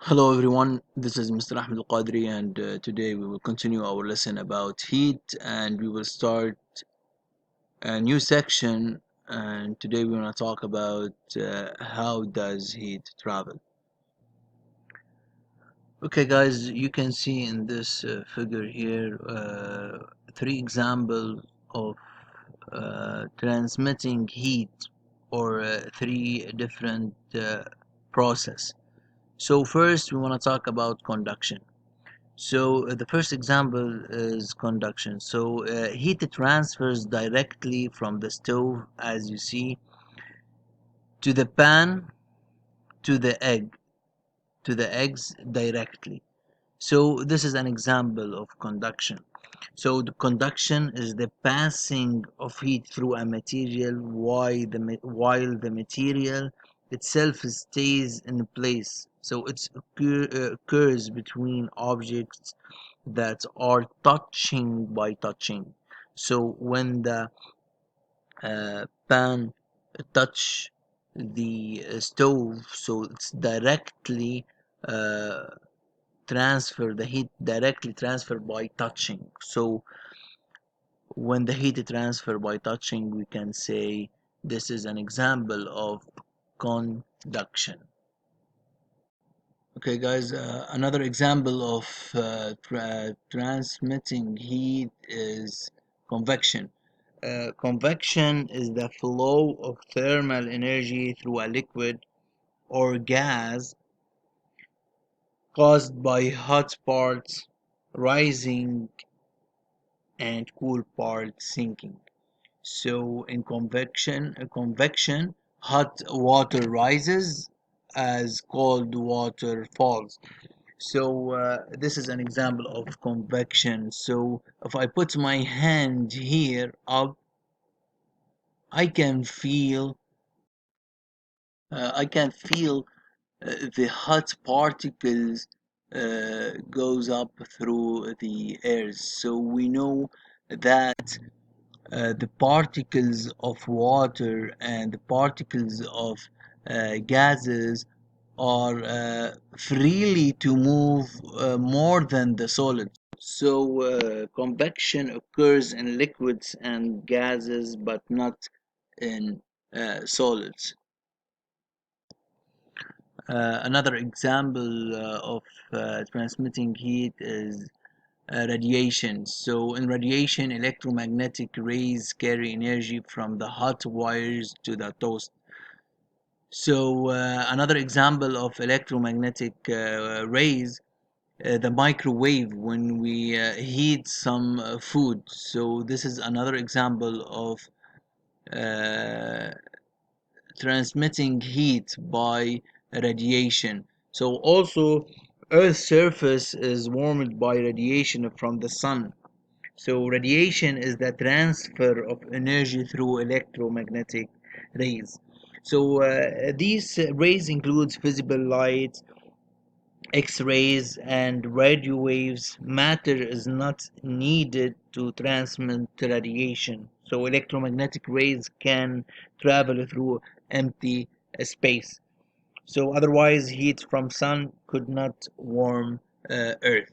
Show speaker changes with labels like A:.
A: Hello everyone, this is Mr. Ahmed Al-Qadri and today we will continue our lesson about heat and we will start a new section, and today we're going to talk about how does heat travel. Okay guys, you can see in this figure here three examples of transmitting heat or three different process. So first we want to talk about conduction. So the first example is conduction. So heat transfers directly from the stove, as you see, to the pan, to the eggs directly. So this is an example of conduction. So the conduction is the passing of heat through a material while the material itself stays in place. So it occurs between objects that are touching by touching. So when the pan touch the stove, so it's directly uh, the heat directly transfer by touching. So when the heat transfer by touching, we can say this is an example of conduction. Okay guys, another example of transmitting heat is convection. Convection is the flow of thermal energy through a liquid or gas caused by hot parts rising and cool parts sinking. So in convection, hot water rises as cold water falls. So this is an example of convection. So if I put my hand here up, I can feel the hot particles goes up through the air. So we know that the particles of water and the particles of gases are freely to move more than the solid. So convection occurs in liquids and gases, but not in solids. Another example of transmitting heat is radiation. So in radiation, electromagnetic rays carry energy from the hot wires to the toast. So another example of electromagnetic rays, the microwave when we heat some food. So this is another example of uh, transmitting heat by radiation. So also Earth's surface is warmed by radiation from the sun. So radiation is the transfer of energy through electromagnetic rays. So these rays include visible light, X-rays, and radio waves. Matter is not needed to transmit radiation. So electromagnetic rays can travel through empty space. So otherwise heat from sun could not warm Earth.